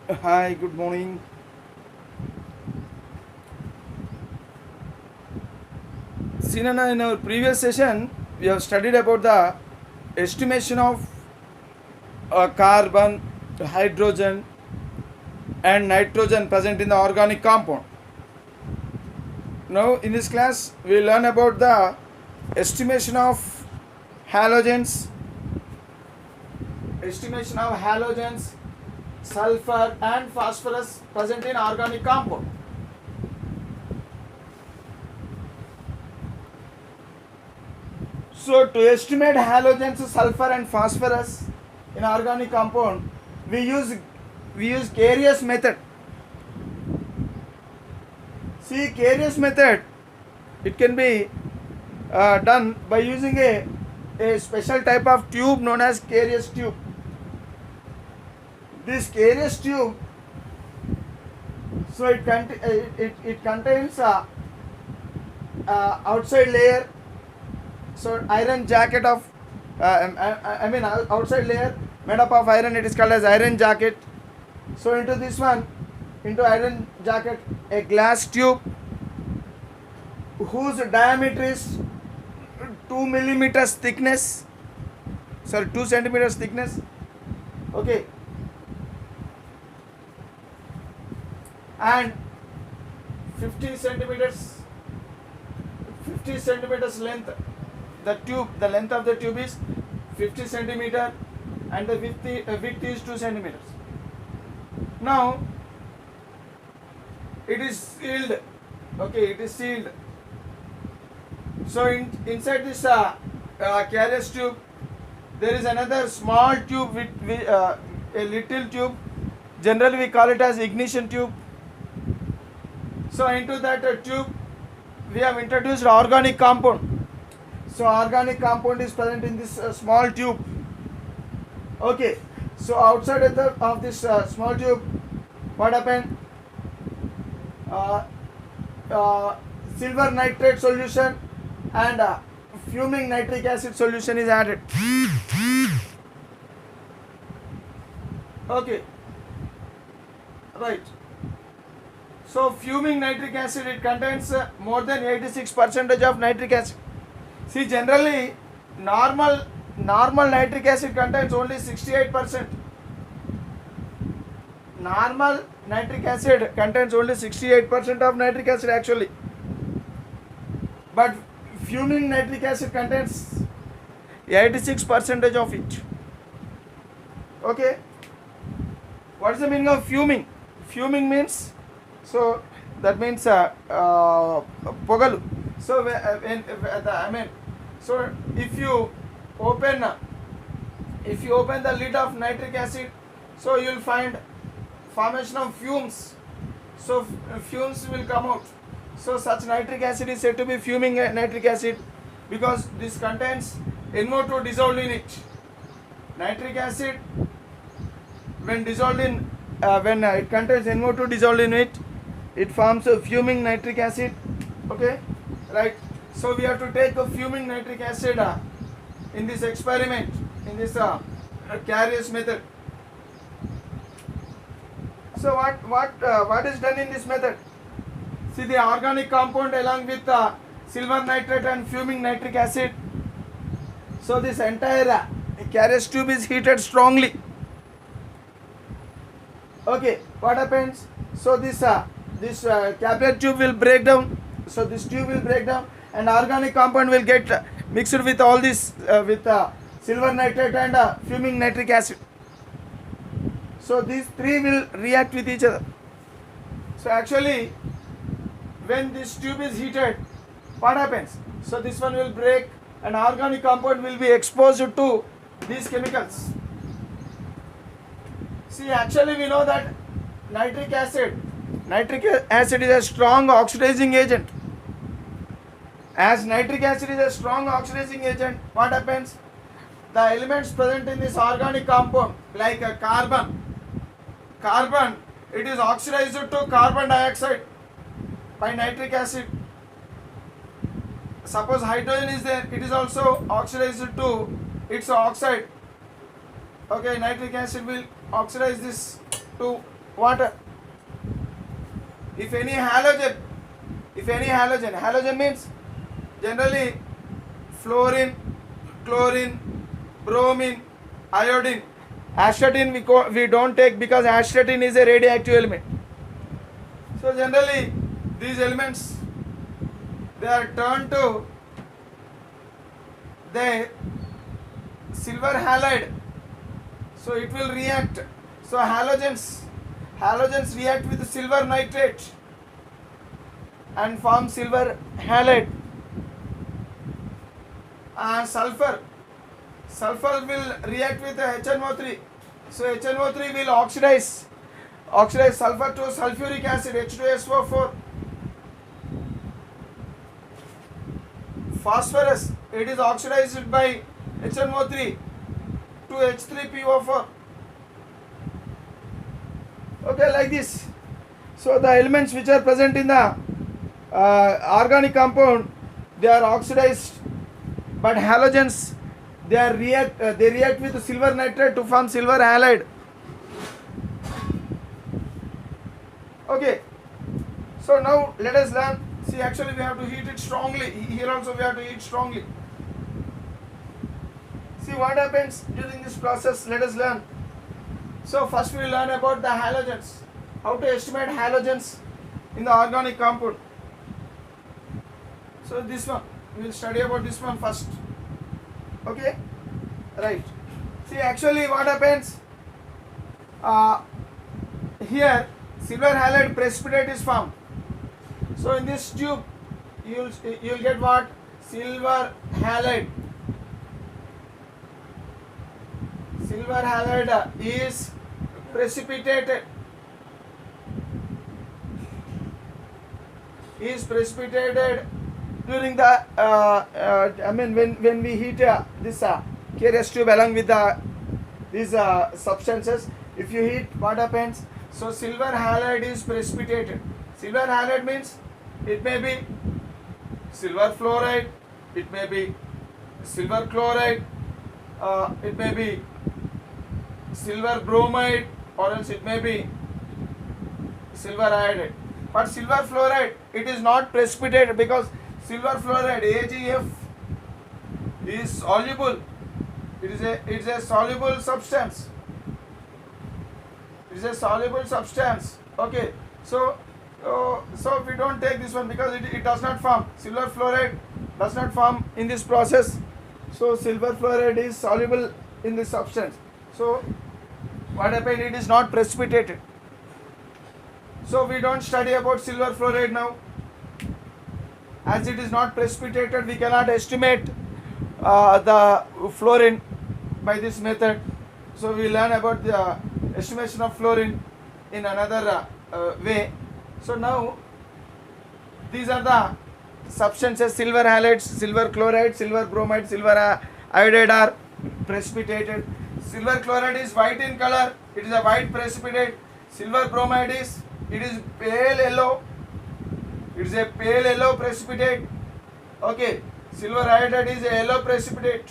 Hi, good morning. Sinana, in our previous session, we have studied about the estimation of carbon, hydrogen, and nitrogen present in the organic compound. Now, in this class, we learn about the estimation of halogens, sulfur, and phosphorus present in organic compound. So to estimate halogens, sulfur and phosphorus in organic compound, we use Carius method. See, Carius method, it can be done by using a special type of tube known as Carius tube. This Carius tube, so it contains outside layer. So iron jacket of outside layer made up of iron, it is called as iron jacket. So into this one, into iron jacket, a glass tube whose diameter is 2 millimeters thickness, 2 centimeters thickness. Okay, and 50 centimeters length. The length of the tube is 50 centimeter, and the width is 2 centimeters. Now it is sealed. Okay, it is sealed. So inside this Carius tube, there is another small tube with a little tube. Generally, we call it as ignition tube. So into that tube, we have introduced organic compound. So organic compound is present in this small tube. Okay. So outside of this small tube, what happened? Silver nitrate solution and fuming nitric acid solution is added. Okay. Right. So fuming nitric acid, it contains more than 86% of nitric acid. See, generally normal nitric acid contains only 68%. Normal nitric acid contains only 68% of nitric acid actually. But fuming nitric acid contains 86% of it. Okay. What is the meaning of fuming? Fuming means, so that means pogalu. So so if you open the lid of nitric acid, so you will find formation of fumes. So fumes will come out. So such nitric acid is said to be fuming nitric acid because this contains NO2 dissolved in it. Nitric acid, when dissolved in when it contains NO2 dissolved in it, it forms a fuming nitric acid. Okay, right. So we have to take a fuming nitric acid in this experiment, in this Carius method. So what is done in this method? See, the organic compound along with silver nitrate and fuming nitric acid. So this entire Carius tube is heated strongly. Okay, what happens? So this capillary tube will break down. So this tube will break down, and organic compound will get mixed with all this with silver nitrate and fuming nitric acid. So these three will react with each other. So actually, when this tube is heated, what happens? So this one will break, and organic compound will be exposed to these chemicals. See, actually we know that nitric acid is a strong oxidizing agent. As nitric acid is a strong oxidizing agent, what happens? The elements present in this organic compound, like carbon, it is oxidized to carbon dioxide by nitric acid. Suppose hydrogen is there, it is also oxidized to its oxide. Okay, nitric acid will oxidize this to water. If any halogen, halogen means generally fluorine, chlorine, bromine, iodine. Astatine we don't take because astatine is a radioactive element. So generally these elements, they are turned to the silver halide. So it will react. So halogens react with silver nitrate and form silver halide. And sulfur will react with HNO3. So HNO3 will oxidize sulfur to sulfuric acid, H2SO4. Phosphorus, it is oxidized by HNO3 to H3PO4. Okay, like this. So the elements which are present in the organic compound, they are oxidized, but halogens, they react with silver nitrate to form silver halide. Okay, so now let us learn. See, actually we have to heat it strongly. Here also we have to heat strongly. See what happens during this process. Let us learn. So first we will learn about the halogens. How to estimate halogens in the organic compound. So this one, we will study about this one first. Okay, right. See, actually what happens, here silver halide precipitate is formed. So in this tube you will get what? Silver halide. Silver halide is precipitated. During the when we heat this KRS tube along with these substances. If you heat, what happens? So silver halide is precipitated. Silver halide means it may be silver fluoride, it may be silver chloride, it may be silver bromide, or else it may be silver iodide. But silver fluoride, it is not precipitated because silver fluoride, AgF, is soluble. It is a soluble substance. It is a soluble substance. Okay. So we don't take this one because it does not form. Silver fluoride does not form in this process. So silver fluoride is soluble in this substance. So what happened? It is not precipitated. So we don't study about silver fluoride now. As it is not precipitated, we cannot estimate the fluorine by this method. So we learn about the estimation of fluorine in another way. So now these are the substances: silver halides, silver chloride, silver bromide, silver iodide are precipitated. Silver chloride is white in color. It is a white precipitate. Silver bromide is pale yellow. It is a pale yellow precipitate. Okay. Silver iodide is a yellow precipitate.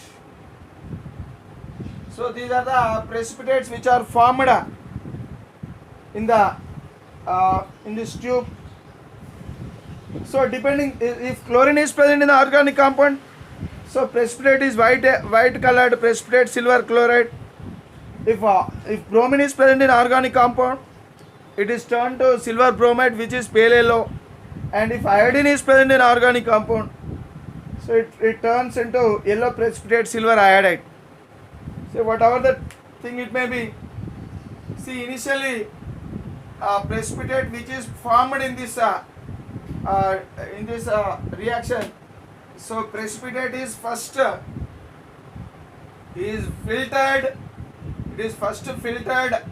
So these are the precipitates which are formed in this tube. So depending if chlorine is present in the organic compound, so precipitate is white colored precipitate, silver chloride. If bromine is present in organic compound, it is turned to silver bromide, which is pale yellow. And if iodine is present in organic compound, so it turns into yellow precipitate, silver iodide. So whatever the thing it may be, see, initially precipitate which is formed in this reaction. So precipitate is first filtered. It is first filtered.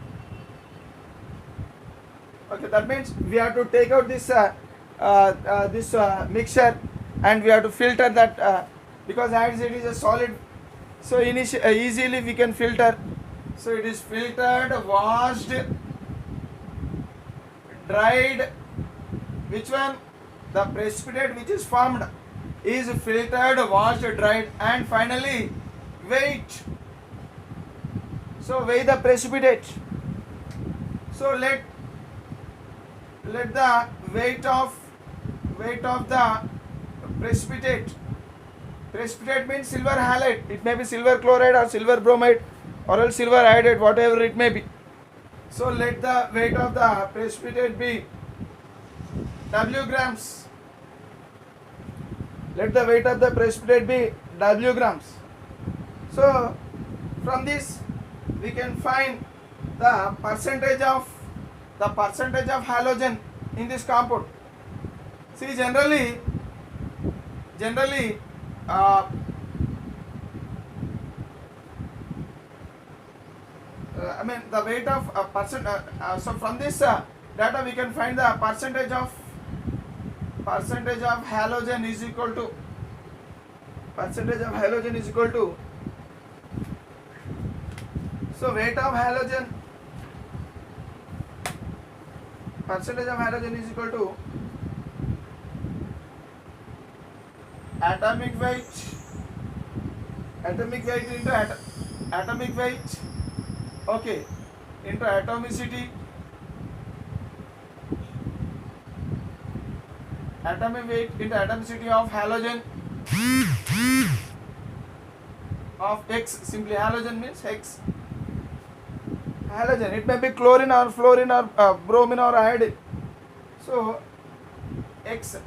Okay, that means we have to take out this mixture and we have to filter that because as it is a solid, so easily we can filter. So it is filtered, washed, dried. Which one? The precipitate which is formed is filtered, washed, dried, and finally weighed. So weigh the precipitate. So let let the weight of the precipitate. Precipitate means silver halide. It may be silver chloride or silver bromide or else silver iodide, whatever it may be. So let the weight of the precipitate be W grams. Let the weight of the precipitate be W grams. So from this we can find the percentage of halogen in this compound. See, generally I mean the weight of a percent. So from this data we can find the percentage of halogen is equal to so weight of halogen, percentage of halogen is equal to atomic weight into atomic weight, okay, into atomicity, atomic weight into atomicity of halogen of X. Simply halogen means X. Halogen, it may be chlorine or fluorine or bromine or iodine. So X,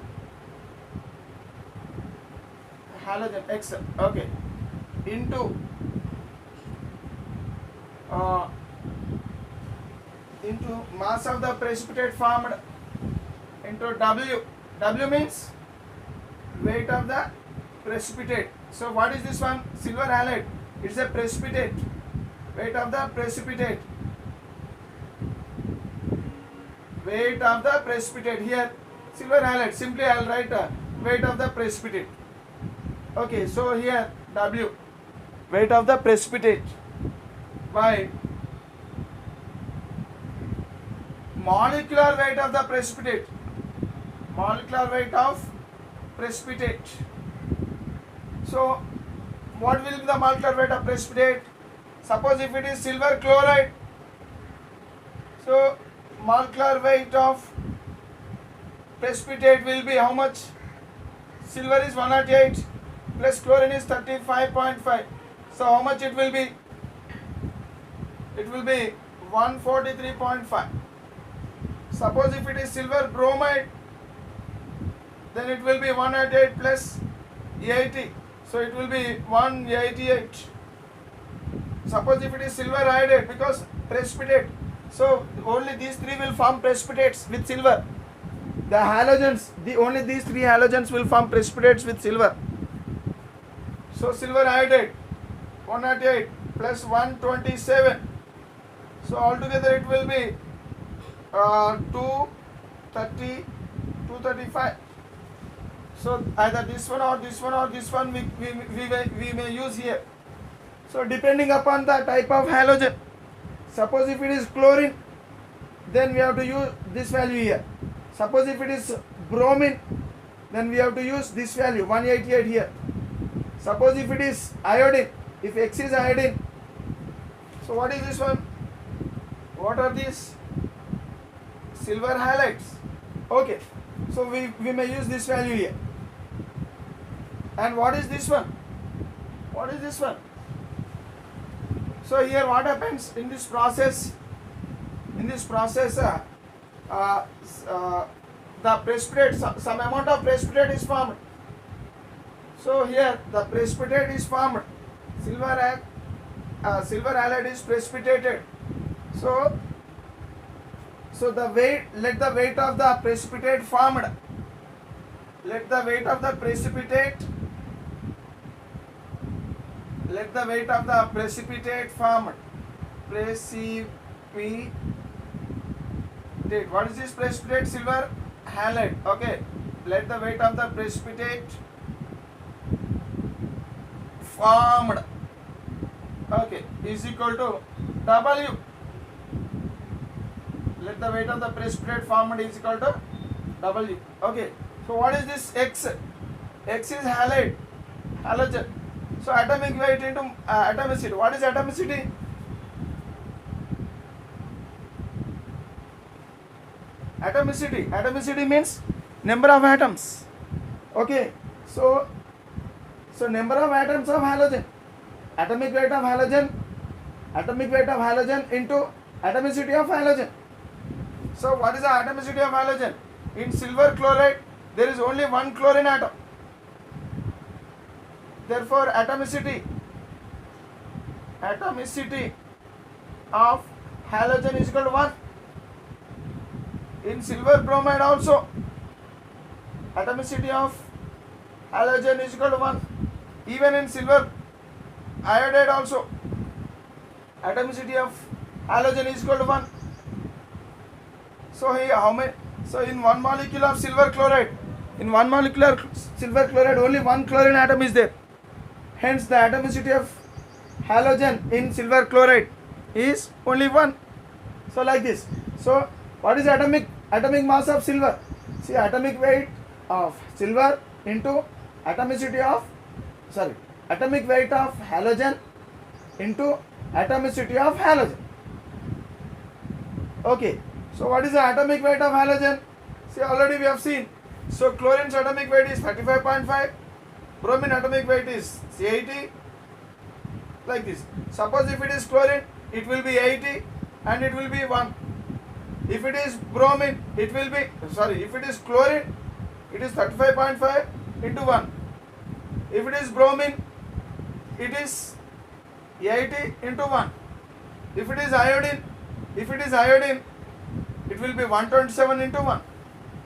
halogen X, okay, into mass of the precipitate formed into W. W means weight of the precipitate. So what is this one? Silver halide. It's a precipitate. Weight of the precipitate. Weight of the precipitate. Here silver halide. Simply I will write weight of the precipitate. Okay, so here W, weight of the precipitate by molecular weight of the precipitate. Molecular weight of precipitate. So what will be the molecular weight of precipitate? Suppose if it is silver chloride, so molecular weight of precipitate will be how much? Silver is 108 plus chlorine is 35.5. So how much it will be? It will be 143.5. Suppose if it is silver bromide, then it will be 188 plus 80. So it will be 188. Suppose if it is silver iodide, because precipitate, so only these three will form precipitates with silver. The halogens, only these three halogens will form precipitates with silver. So silver iodide 188 plus 127. So altogether it will be 235. So either this one or this one or this one we may use here. So depending upon the type of halogen, suppose if it is chlorine, then we have to use this value here. Suppose if it is bromine, then we have to use this value 188 here. Suppose if it is iodine, if X is iodine, so what is this one? What are these? Silver halides. Okay, so we may use this value here. And what is this one? What is this one? So here what happens in this process? In this process, the precipitate, some amount of precipitate is formed. So here the precipitate is formed. Silver halide is precipitated. So the weight, let the weight of the precipitate formed. Let the weight of the precipitate. Let the weight of the precipitate formed. Precipitate. What is this precipitate? Silver halide. Okay. Let the weight of the precipitate formed, okay, is equal to W. Let the weight of the precipitate formed is equal to W. Okay. So what is this X? X is halide, halogen. So atomic weight into atomicity. What is atomicity? Atomicity means number of atoms. Okay, so number of atoms of halogen, atomic weight of halogen into atomicity of halogen. So what is the atomicity of halogen? In silver chloride there is only one chlorine atom. Therefore atomicity of halogen is equal to 1. In silver bromide also atomicity of halogen is equal to 1. Even in silver iodide also atomicity of halogen is equal to 1. So here how many? So in one molecule of silver chloride, only one chlorine atom is there. Hence the atomicity of halogen in silver chloride is only 1. So like this. So what is atomic mass of silver? See, atomic weight of silver into atomic weight of halogen into atomicity of halogen. Okay, so what is the atomic weight of halogen? See, already we have seen. So chlorine's atomic weight is 35.5, bromine atomic weight is 80, like this. Suppose if it is chlorine, it will be 80 and it will be 1. If it is bromine, if it is chlorine, it is 35.5 into 1. If it is bromine, it is 80 into 1. If it is iodine, it will be 127 into 1.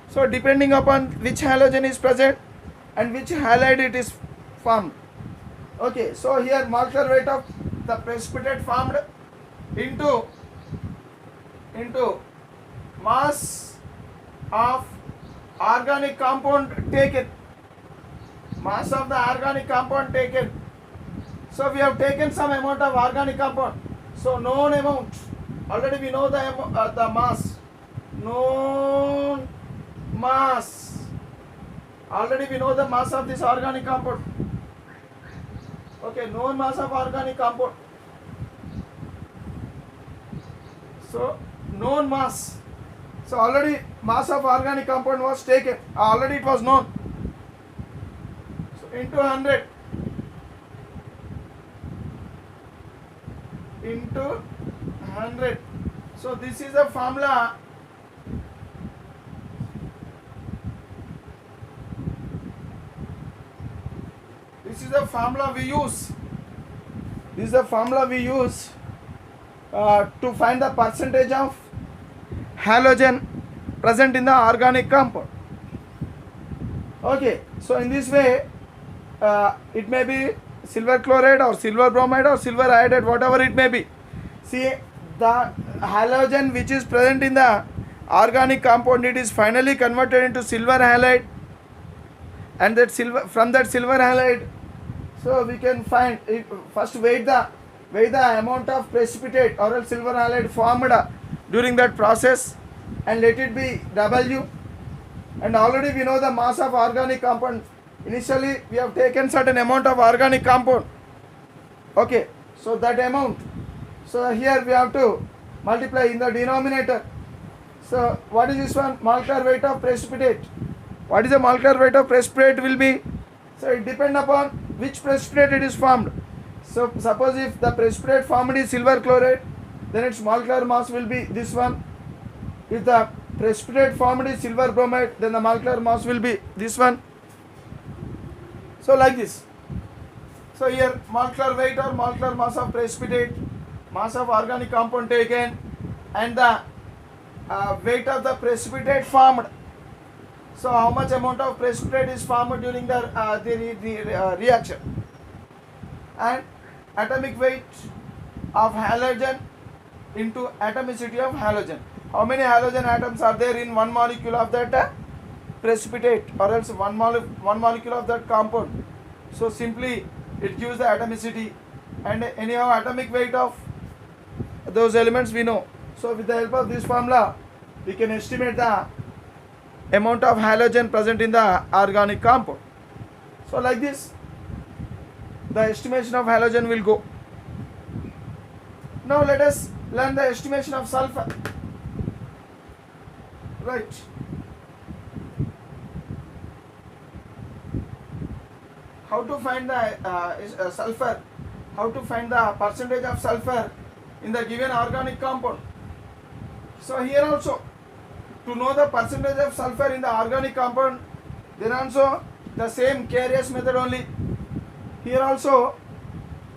So depending upon which halogen is present and which halide it is formed. Okay, so here molecular weight of the precipitate formed into mass of organic compound taken. Mass of the organic compound taken. So we have taken some amount of organic compound. So known amount. Already we know the mass. Known mass. Already we know the mass of this organic compound. Okay, known mass of organic compound. So known mass. So already mass of organic compound was taken. Already it was known. So into 100. Into 100. So this is the formula. This is the formula we use to find the percentage of halogen present in the organic compound. Okay, so in this way it may be silver chloride or silver bromide or silver iodide, whatever it may be. See, the halogen which is present in the organic compound, it is finally converted into silver halide, and from that silver halide, so we can find first weigh the amount of precipitate or else silver halide formed during that process and let it be W. And already we know the mass of organic compound. Initially we have taken certain amount of organic compound. Okay, so that amount. So here we have to multiply in the denominator. So what is this one? Molecular weight of precipitate. What is the molecular weight of precipitate will be? So it depends upon which precipitate it is formed. So suppose if the precipitate formed is silver chloride, then its molecular mass will be this one. If the precipitate formed is silver bromide, then the molecular mass will be this one. So like this. So here molecular weight or molecular mass of precipitate, mass of organic compound taken, and the weight of the precipitate formed. So how much amount of precipitate is formed during the reaction, and atomic weight of halogen into atomicity of halogen. How many halogen atoms are there in one molecule of that precipitate or else one molecule of that compound? So simply it gives the atomicity, and anyhow atomic weight of those elements we know. So with the help of this formula we can estimate the amount of halogen present in the organic compound. So like this the estimation of halogen will go. Now let us learn the estimation of sulfur. Right. How to find the sulfur? How to find the percentage of sulfur in the given organic compound? So here also, to know the percentage of sulfur in the organic compound, then also the same KRS method only. Here also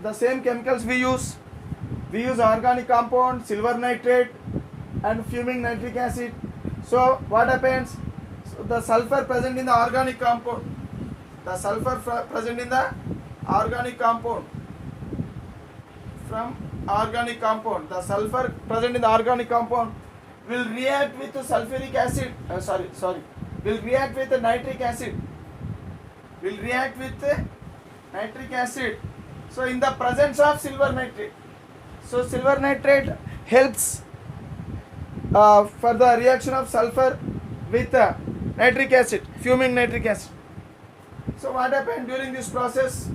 the same chemicals we use. We use organic compound, silver nitrate and fuming nitric acid. So what happens? So the sulfur present in the organic compound, the sulfur present in the organic compound, from organic compound, the sulfur present in the organic compound will react with the sulfuric acid, will react with the nitric acid, will react with the nitric acid. So in the presence of silver nitrate, so silver nitrate helps for the reaction of sulfur with nitric acid, fuming nitric acid. So what happened during this process?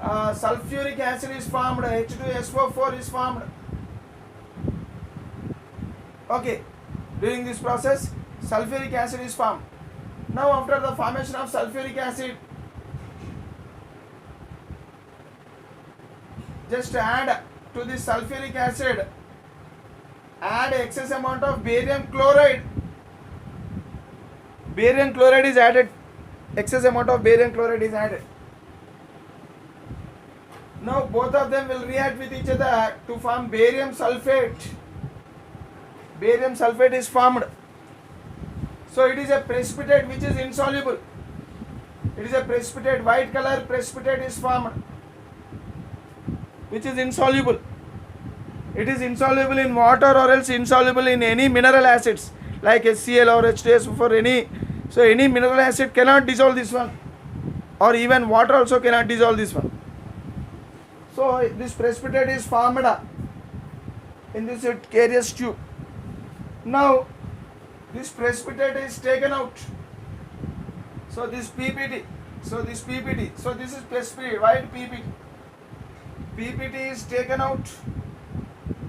Sulfuric acid is formed, H2SO4 is formed. Okay, during this process sulfuric acid is formed. Now after the formation of sulfuric acid, just add to this sulfuric acid, add excess amount of barium chloride. Barium chloride is added, excess amount of barium chloride is added. Now both of them will react with each other to form barium sulfate. Barium sulfate is formed. So it is a precipitate which is insoluble. It is a precipitate, white color precipitate is formed, which is insoluble. It is insoluble in water or else insoluble in any mineral acids like HCl or H2SO4, any. So any mineral acid cannot dissolve this one, or even water also cannot dissolve this one. So this precipitate is formed in this carious tube. Now this precipitate is taken out. So this PPT, so this is precipitate, white PPT. PPT is taken out.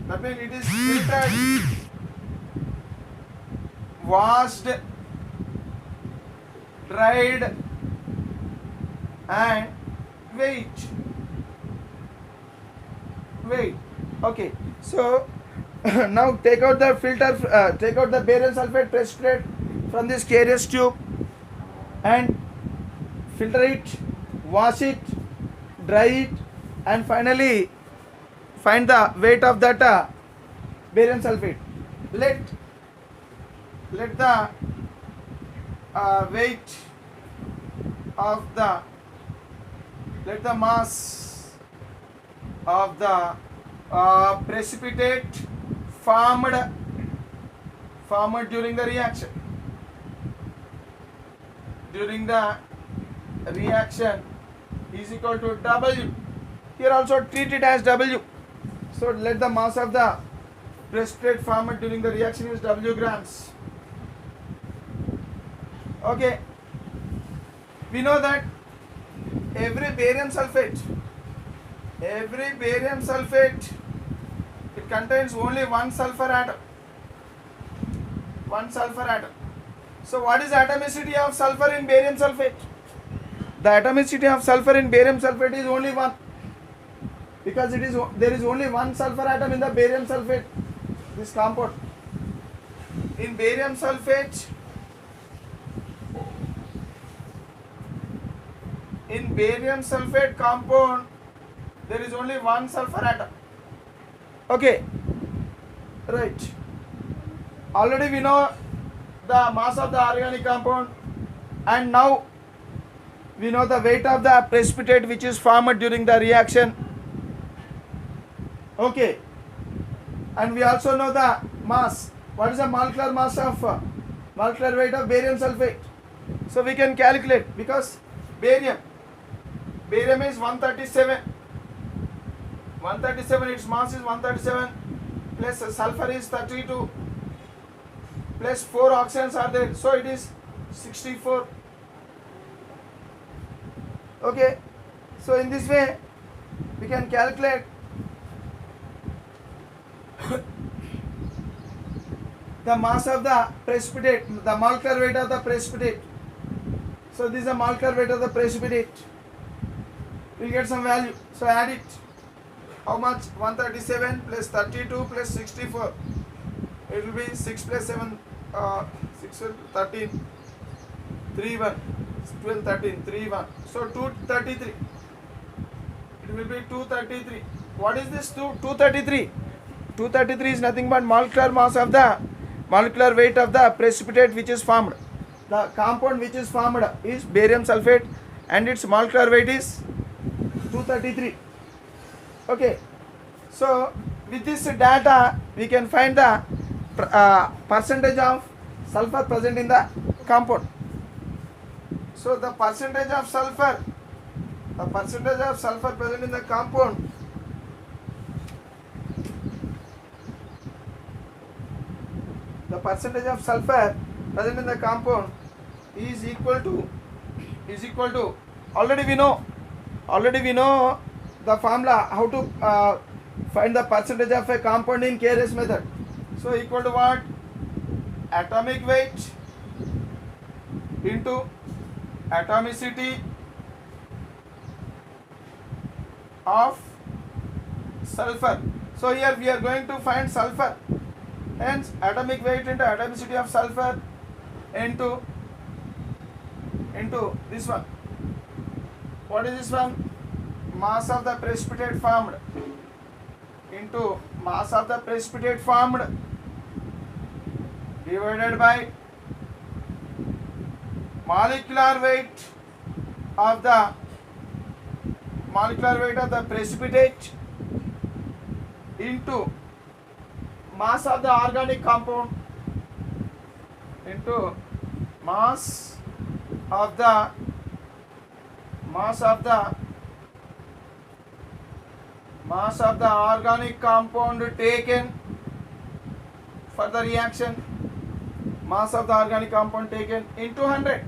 That means it is filtered, washed, dried and weighed. Okay, so now take out the filter, take out the barium sulfate precipitate from this carious tube and filter it, wash it, dry it and finally find the weight of that barium sulfate. Let the weight of the, let the mass of the precipitate formed during the reaction. During the reaction is equal to W. Here also treat it as W. So let the mass of the precipitate formed during the reaction is W grams. Okay. We know that every barium sulfate, it contains only one sulfur atom. So what is the atomicity of sulfur in barium sulfate? The atomicity of sulfur in barium sulfate is only 1, because there is only one sulfur atom in the barium sulfate, this compound. In barium sulfate, compound, there is only one sulfur atom. Okay, right. Already we know the mass of the organic compound, and now we know the weight of the precipitate which is formed during the reaction. Okay, and we also know the mass. What is the molecular mass of molecular weight of barium sulfate? So we can calculate, because barium is 137, its mass is 137, plus sulfur is 32, plus 4 oxygens are there, so it is 64. Okay, so in this way we can calculate the mass of the precipitate, the molecular weight of the precipitate. So this is the molecular weight of the precipitate. We'll get some value. So add it. How much? 137 plus 32 plus 64. It will be 6 plus 7, 6 13, 3 1, 12 13, 3 1. So 233. It will be 233. What is this 233? 233 is nothing but molecular mass of the molecular weight of the precipitate which is formed. The compound which is formed is barium sulfate and its molecular weight is 233. Okay. So with this data we can find the percentage of sulfur present in the compound. So the percentage of sulfur present in the compound is equal to already we know the formula how to find the percentage of a compound in KRS method. So equal to what? Atomic weight into atomicity of sulfur. So here we are going to find sulfur. Hence atomic weight into atomicity of sulfur into this one. What is this one? Mass of the precipitate formed into mass of the precipitate formed divided by molecular weight of the precipitate into mass of the organic compound into mass of the organic compound taken for the reaction, mass of the organic compound taken into 100.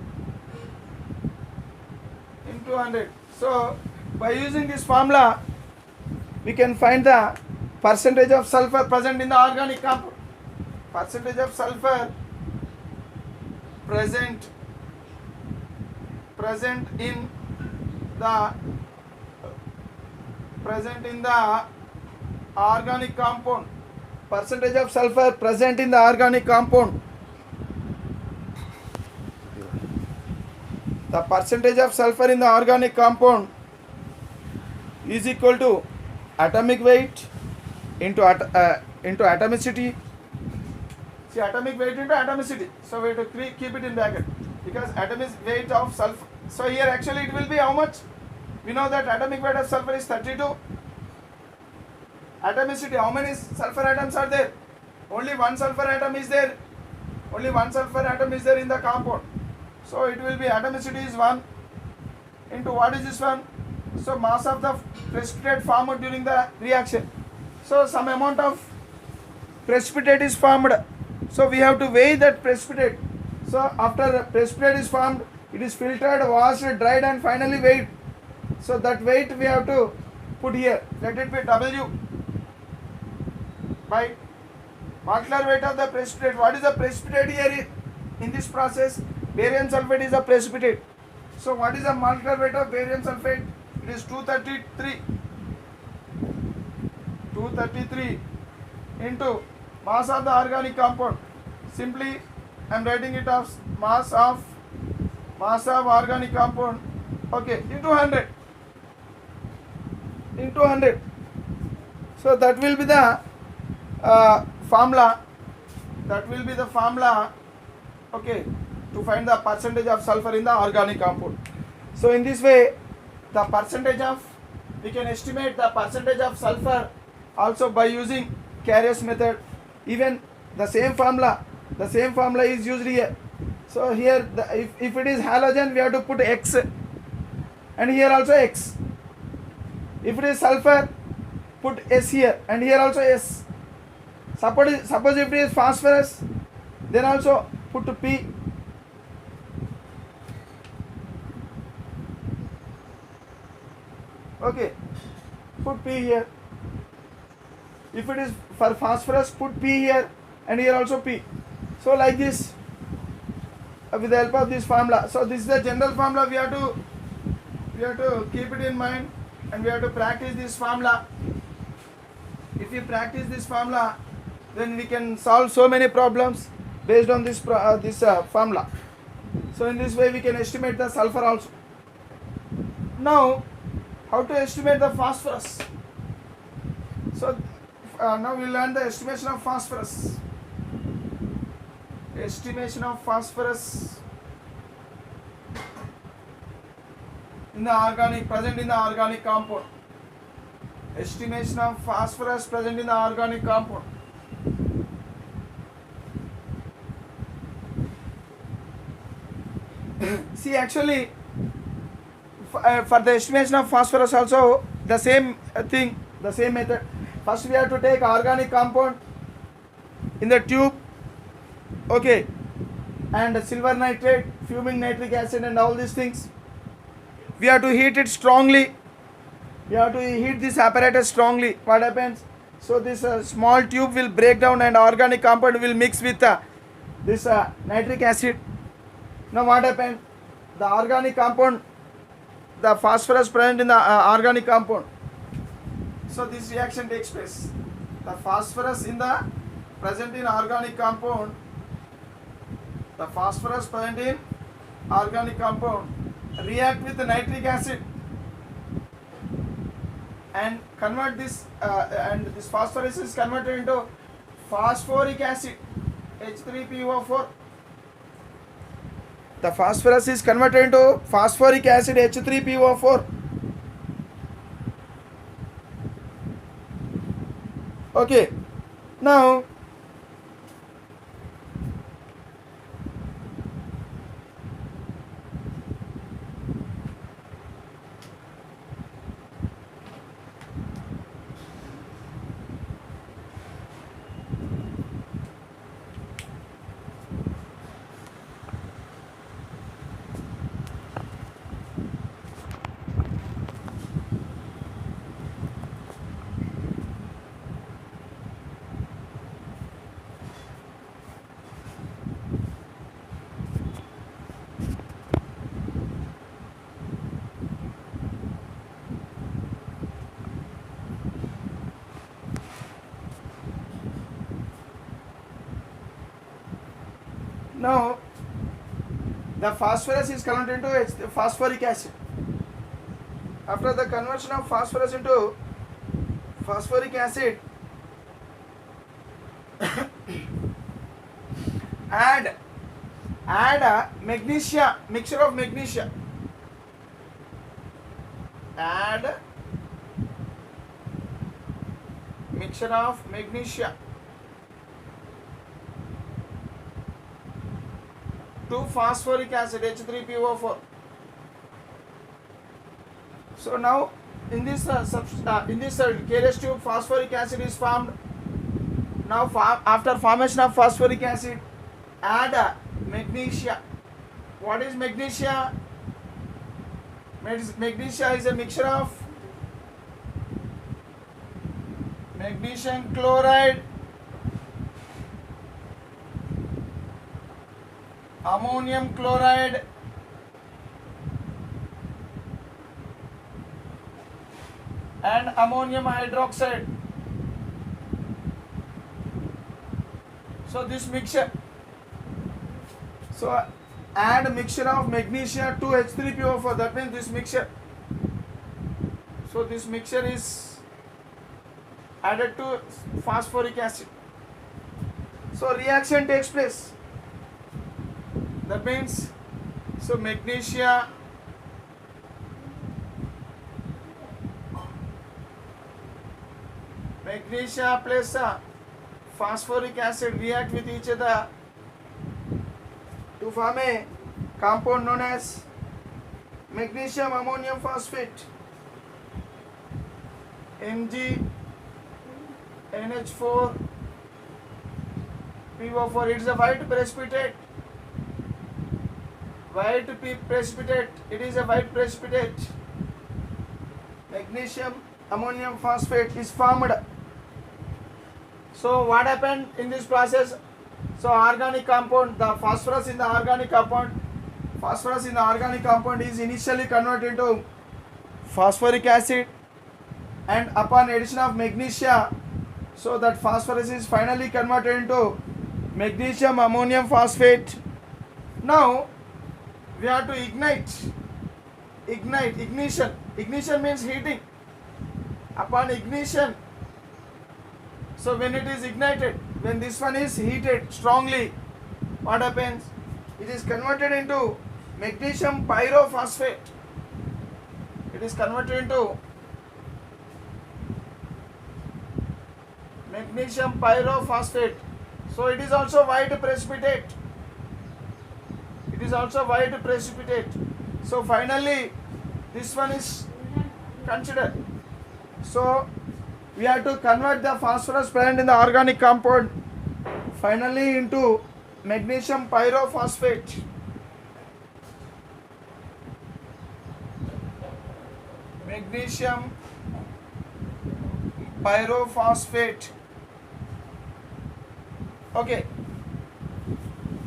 So by using this formula we can find the percentage of sulfur present in the organic compound. Percentage of sulfur present in the organic compound. Percentage of sulfur present in the organic compound. The percentage of sulfur in the organic compound is equal to atomic weight into atomicity. See, atomic weight into atomicity. So we have to keep it in bracket because atomic weight of sulfur. So here actually it will be how much? We know that atomic weight of sulfur is 32. Atomicity, how many sulfur atoms are there? Only one sulfur atom is there. Only one sulfur atom is there in the compound. So it will be atomicity is 1 into what is this one? So mass of the precipitate formed during the reaction. So some amount of precipitate is formed. So we have to weigh that precipitate. So after the precipitate is formed, it is filtered, washed, dried and finally weighed. So that weight we have to put here. Let it be W by molecular weight of the precipitate. What is the precipitate here in this process? Barium sulfate is a precipitate. So what is the molecular weight of barium sulfate? It is 233. 233 into mass of the organic compound. Simply I am writing it as mass of organic compound. Okay, into 100. So that will be the formula. Okay, to find the percentage of sulfur in the organic compound. So in this way we can estimate the percentage of sulfur also by using Carriers method. Even the same formula is used here. So here if it is halogen we have to put X and here also X. If it is sulfur, put S here and here also S. Suppose if it is phosphorus, then also put P. Okay, put P here. If it is for phosphorus, put P here and here also P. So like this, with the help of this formula. So this is the general formula. We have to keep it in mind, and we have to practice this formula. If we practice this formula, then we can solve so many problems based on this formula. So in this way we can estimate the sulfur also. Now, how to estimate the phosphorus? So now we learn the estimation of phosphorus. Estimation of phosphorus in the present in the organic compound. Estimation of phosphorus present in the organic compound. See, actually, for the estimation of phosphorus also the same thing, the same method. First we have to take organic compound in the tube, okay, and silver nitrate, fuming nitric acid, and all these things. We have to heat it strongly. We have to heat this apparatus strongly. What happens? So this small tube will break down and organic compound will mix with this nitric acid. Now what happened? The organic compound, the phosphorus present in the organic compound. So this reaction takes place. The phosphorus present in organic compound, the phosphorus present in organic compound react with the nitric acid and convert this and this phosphorus is converted into phosphoric acid, H3PO4. The phosphorus is converted into phosphoric acid, H3PO4. Okay, now Now, the phosphorus is converted into phosphoric acid. After the conversion of phosphorus into phosphoric acid, add a magnesia, mixture of magnesia. Add mixture of magnesia to phosphoric acid, H3PO4. So now in this careless tube, phosphoric acid is formed. Now after formation of phosphoric acid, add magnesia. What is magnesia? Magnesia is a mixture of magnesium chloride, ammonium chloride, and ammonium hydroxide. So this mixture, so add a mixture of magnesia to H3PO4, that means this mixture. So this mixture is added to phosphoric acid. So reaction takes place. That means, so magnesia plus phosphoric acid react with each other to form a compound known as magnesium ammonium phosphate, MgNH4 PO4. It is a white precipitate. It is a white precipitate. Magnesium ammonium phosphate is formed. So what happened in this process? So organic compound, the phosphorus in the organic compound, is initially converted into phosphoric acid, and upon addition of magnesia, so that phosphorus is finally converted into magnesium ammonium phosphate. Now we have to ignition means heating. Upon ignition, so when it is ignited, when this one is heated strongly, what happens? It is converted into magnesium pyrophosphate. It is converted into magnesium pyrophosphate. So it is also white precipitate. So finally this one is considered. So we have to convert the phosphorus present in the organic compound finally into magnesium pyrophosphate. Magnesium pyrophosphate. Okay.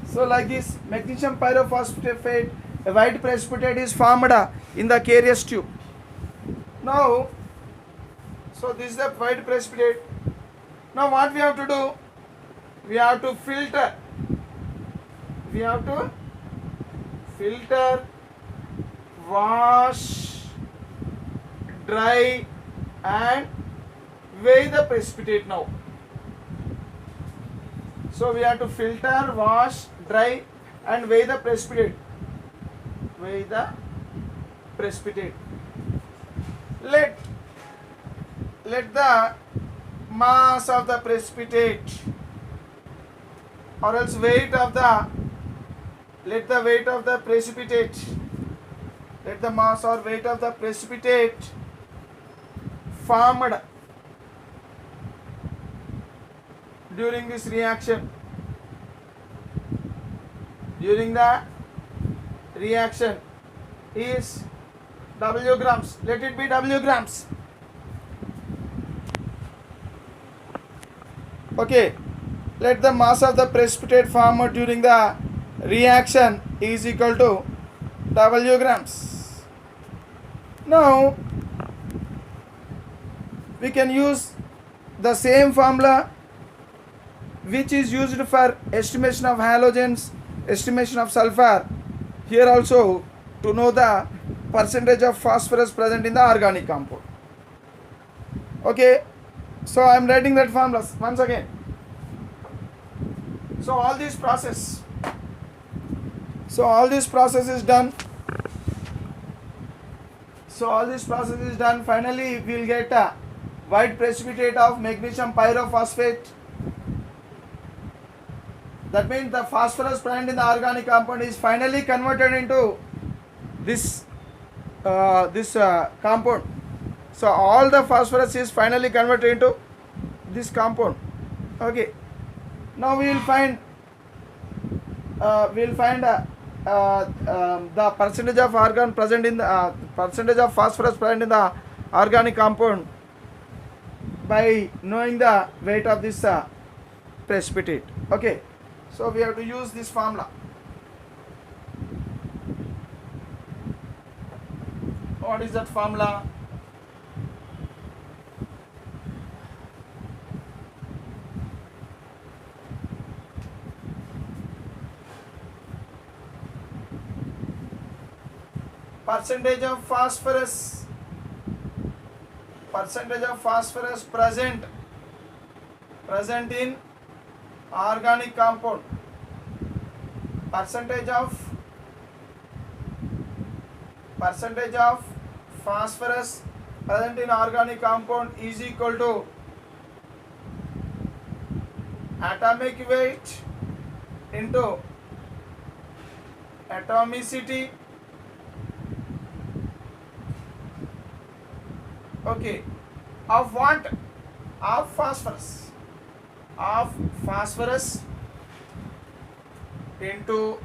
So like this, magnesium pyrophosphate, a white precipitate is formed in the Carius tube. Now, so this is the white precipitate. Now what we have to do? We have to filter. Wash, dry and weigh the precipitate now. So we have to filter, wash, dry and weigh the precipitate. Let the mass of the precipitate or else weight of the mass or weight of the precipitate formed during this reaction. During the reaction is W grams. Let it be W grams. Okay. Let the mass of the precipitate formed during the reaction is equal to W grams. Now we can use the same formula which is used for estimation of halogens, estimation of sulfur, here also to know the percentage of phosphorus present in the organic compound. Okay, so I am writing that formula once again. So all this process is done. Finally we will get a white precipitate of magnesium pyrophosphate. That means the phosphorus present in the organic compound is finally converted into this compound. So all the phosphorus is finally converted into this compound. Okay. Now we will find the percentage of argon present in the percentage of phosphorus present in the organic compound by knowing the weight of this precipitate. Okay. So we have to use this formula. What is that formula? Percentage of phosphorus present in organic compound. Percentage of phosphorus present in organic compound is equal to atomic weight into atomicity. Okay, of what? Of phosphorus. Into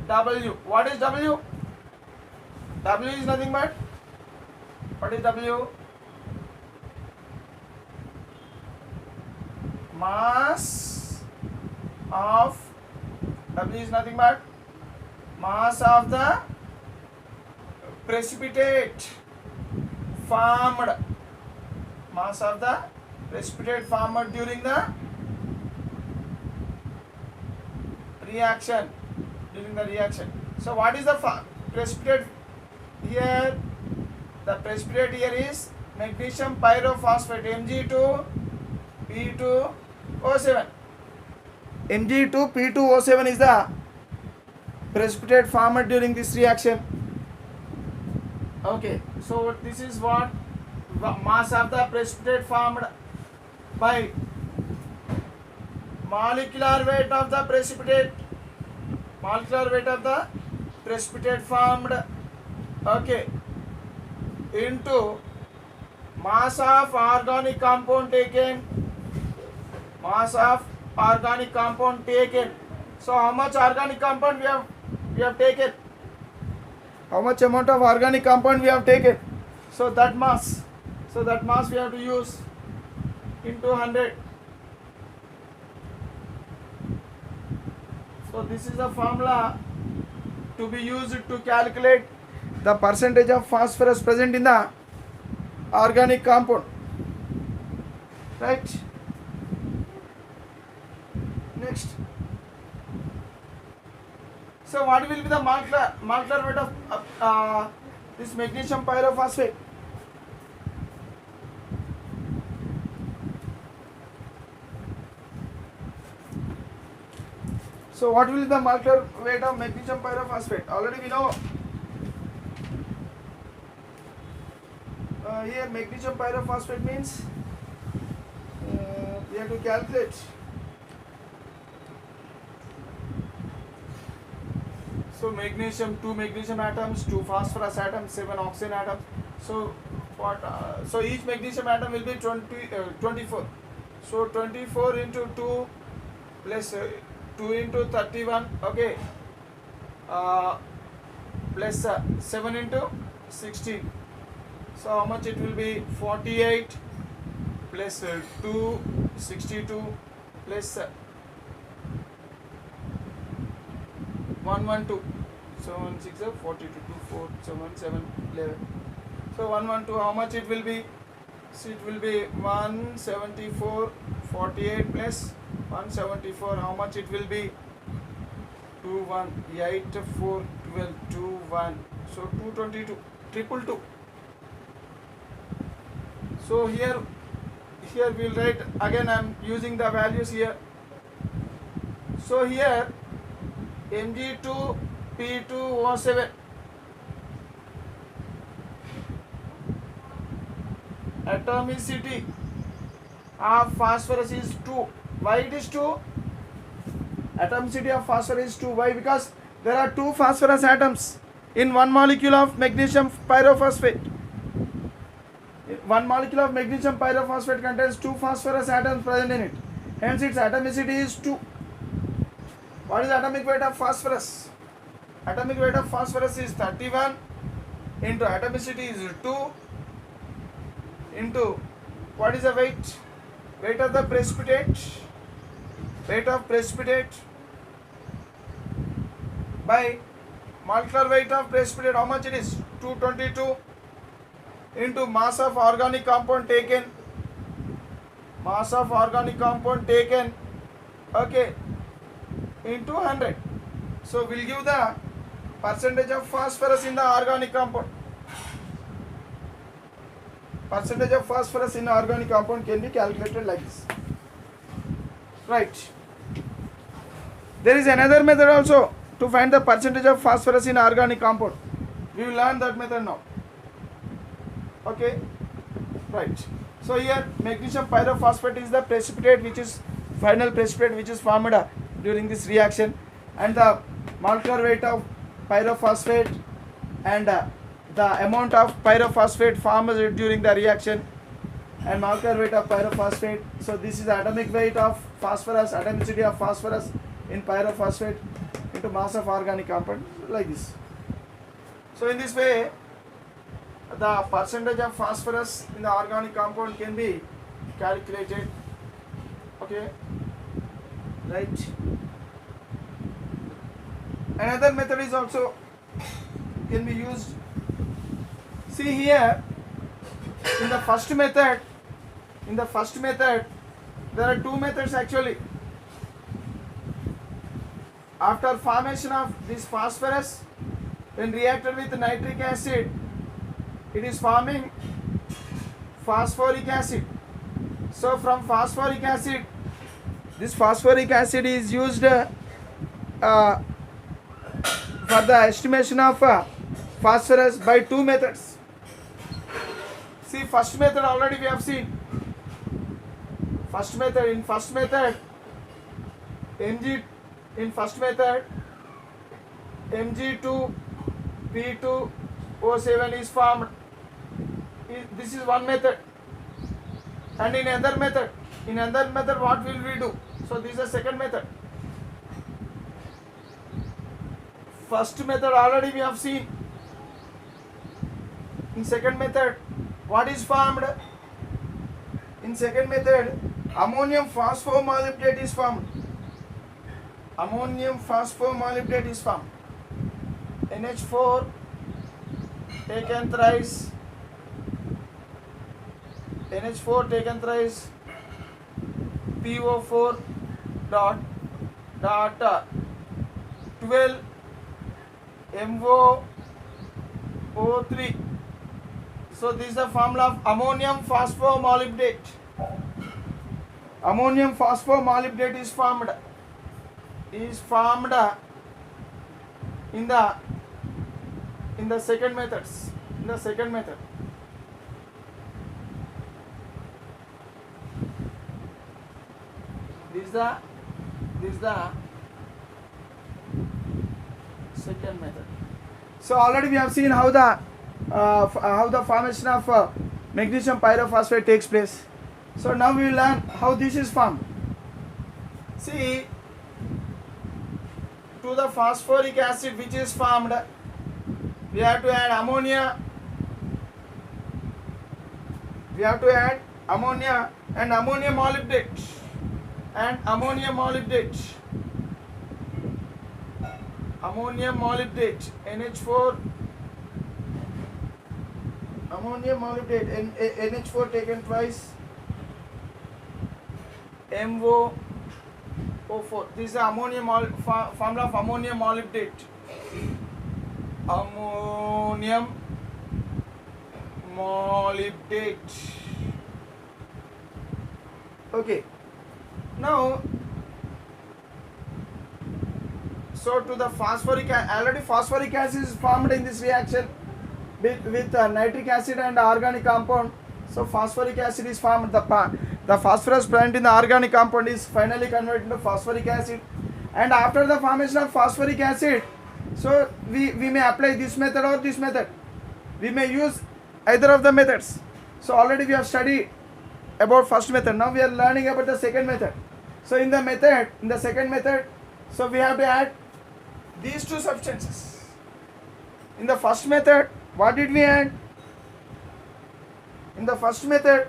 W. What is W? W is nothing but, what is W? Mass of W is nothing but mass of the precipitate formed, mass of the precipitate formed during the reaction, So what is the precipitate here? The precipitate here is magnesium pyrophosphate, Mg2P2O7. Mg2P2O7 is the precipitate formed during this reaction. Okay, so this is what mass of the precipitate formed by molecular weight of the precipitate, formed, okay, into mass of organic compound taken, So how much organic compound we have taken? How much amount of organic compound we have taken? So that mass we have to use into 100. So this is a formula to be used to calculate the percentage of phosphorus present in the organic compound. Right? Next. So what will be the molecular weight of this magnesium pyrophosphate? So what will be the molecular weight of magnesium pyrophosphate? Already we know. Here magnesium pyrophosphate means we have to calculate. So magnesium, 2 magnesium atoms, 2 phosphorus atoms, 7 oxygen atoms. So what? So each magnesium atom will be 24. So 24 into 2 plus 2 into 31. Okay. Plus 7 into 16. So how much it will be? 48 plus 2, 62 plus 112. So 1 6 42 2 4 7 7 11. So 112, how much it will be? So it will be 174, 48 plus 174. How much it will be? 2 1 8 4 12 2 1. So 222, 222. So here we'll write again. I'm using the values here. So here Mg2P2O7 atomicity of phosphorus is 2. Why it is 2? Atomicity of phosphorus is 2. Why? Because there are 2 phosphorus atoms in one molecule of magnesium pyrophosphate. One molecule of magnesium pyrophosphate contains 2 phosphorus atoms present in it. Hence its atomicity is 2. What is atomic weight of phosphorus? Atomic weight of phosphorus is 31 into atomicity is 2 into what is the weight? Weight of the precipitate. Weight of precipitate by molecular weight of precipitate. How much it is? 222 into mass of organic compound taken. Mass of organic compound taken. Okay. Into 100. So we'll give the percentage of phosphorus in the organic compound. Percentage of phosphorus in the organic compound can be calculated like this. Right. There is another method also to find the percentage of phosphorus in organic compound. We will learn that method now. Okay. Right. So here magnesium pyrophosphate is the precipitate which is final precipitate which is formed during this reaction, and the molecular weight of pyrophosphate and the amount of pyrophosphate formed during the reaction and molecular weight of pyrophosphate. So this is the atomic weight of phosphorus, atomicity of phosphorus in pyrophosphate into mass of organic compound like this. So in this way the percentage of phosphorus in the organic compound can be calculated. Okay. right? Another method is also can be used. See here, in the first method, there are two methods actually. After formation of this phosphorus, when reacted with nitric acid, it is forming phosphoric acid. So from phosphoric acid, this phosphoric acid is used for the estimation of phosphorus by two methods. See, first method already we have seen. First method, Mg2P2O7 is formed. This is one method. And in another method, what will we do? So this is the second method. First method already we have seen. In second method, what is formed? In second method, ammonium phosphomolybdate is formed. NH4 taken thrice. PO4 dot 12 MoO3. So this is the formula of ammonium phosphomolybdate. Ammonium phosphomolybdate is formed in the second methods. This is the second method. So already we have seen how the formation of magnesium pyrophosphate takes place. So now we will learn how this is formed. See, to the phosphoric acid which is formed, we have to add ammonia. And ammonium molybdate. NH4. Ammonium molybdate, NH4 taken twice. MoO4. This is the formula of ammonium molybdate. Okay. Now, so to the phosphoric acid is formed in this reaction with nitric acid and organic compound. So phosphoric acid is formed. The phosphorus present in the organic compound is finally converted into phosphoric acid. And after the formation of phosphoric acid, so we may apply this method or this method. We may use either of the methods. So already we have studied about first method. Now we are learning about the second method. So in the second method, so we have to add these two substances. In the first method, what did we add? In the first method,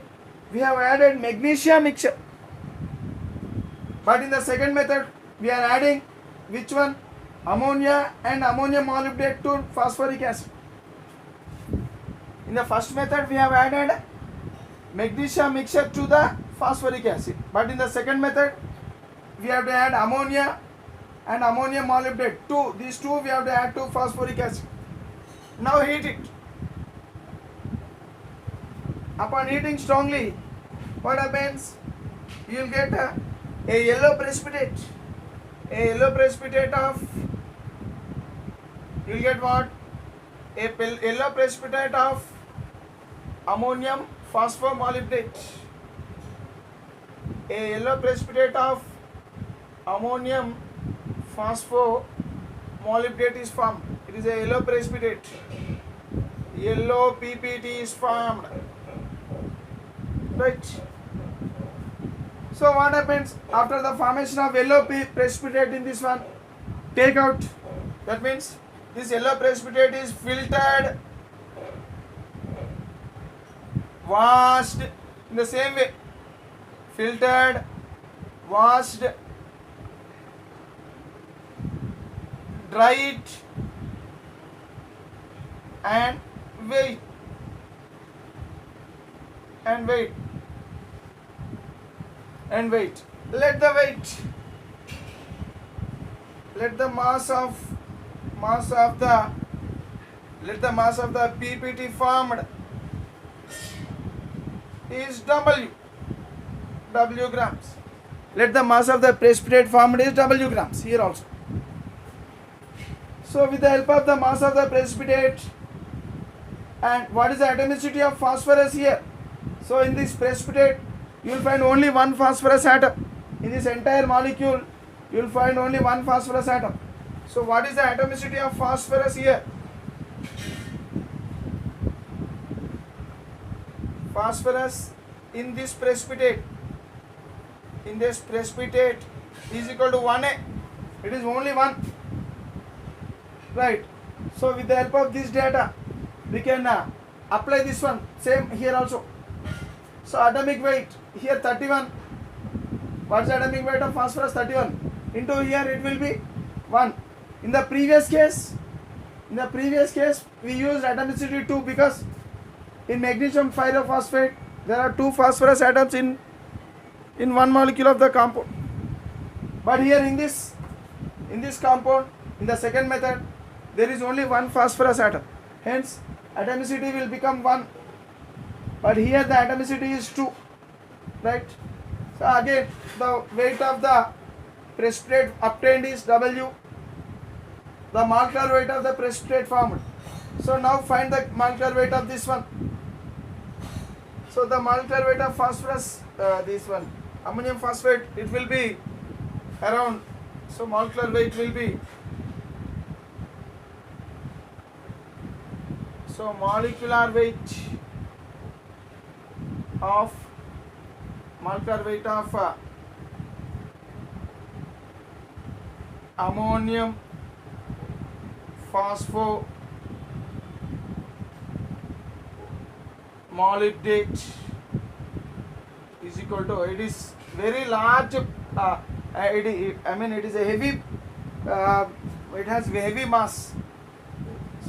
we have added magnesium mixture. But in the second method, we are adding which one? Ammonia and ammonium molybdate to phosphoric acid. In the first method, we have added magnesium mixture to the phosphoric acid. But in the second method, we have to add ammonia and ammonium molybdate. These two we have to add to phosphoric acid. Now heat it. Upon heating strongly, what happens? You will get a yellow precipitate. You will get what? A yellow precipitate of ammonium phosphomolybdate. A yellow precipitate of ammonium phosphomolybdate is formed. It is a yellow precipitate. Yellow PPT is formed. Right. So what happens after the formation of yellow precipitate in this one? Take out. That means this yellow precipitate is filtered, washed in the same way. Filtered, washed dry it and wait and wait and wait. Let the mass of the PPT formed is W grams. Let the mass of the precipitate formed is W grams here also. So with the help of the mass of the precipitate, and what is the atomicity of phosphorus here? So in this precipitate you will find only one phosphorus atom. In this entire molecule you will find only one phosphorus atom. So what is the atomicity of phosphorus here? Phosphorus in this precipitate is equal to 1A. It is only 1. Right. So with the help of this data we can apply this one. Same here also. So atomic weight here 31. What's the atomic weight of phosphorus? 31. Into here it will be 1. In the previous case we used atomicity 2 because in magnesium pyrophosphate there are 2 phosphorus atoms in one molecule of the compound. But here in this compound, in the second method, there is only one phosphorus atom. Hence atomicity will become 1. But here the atomicity is 2. Right? So again the weight of the precipitate obtained is W. The molecular weight of the precipitate formed. So now find the molecular weight of this one. So the molecular weight of phosphorus, this one, ammonium phosphate, it will be around, so molecular weight will be, so molecular weight of ammonium phospho molybdate is equal to, it is very large, it is a heavy, it has heavy mass.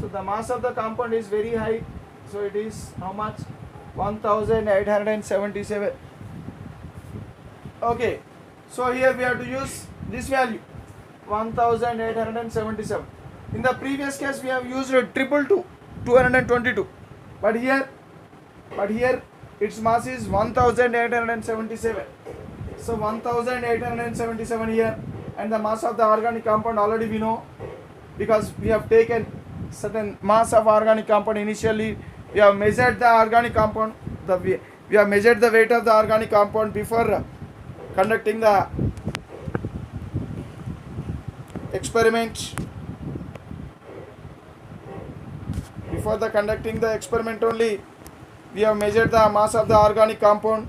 So the mass of the compound is very high. So it is how much? 1877. Okay. So here we have to use this value 1877. In the previous case we have used 222. But here its mass is 1877. So 1877 here, and the mass of the organic compound already we know, because we have taken certain mass of organic compound initially. We have measured the organic compound, we have measured the weight of the organic compound before conducting the experiment. Before conducting the experiment only, we have measured the mass of the organic compound.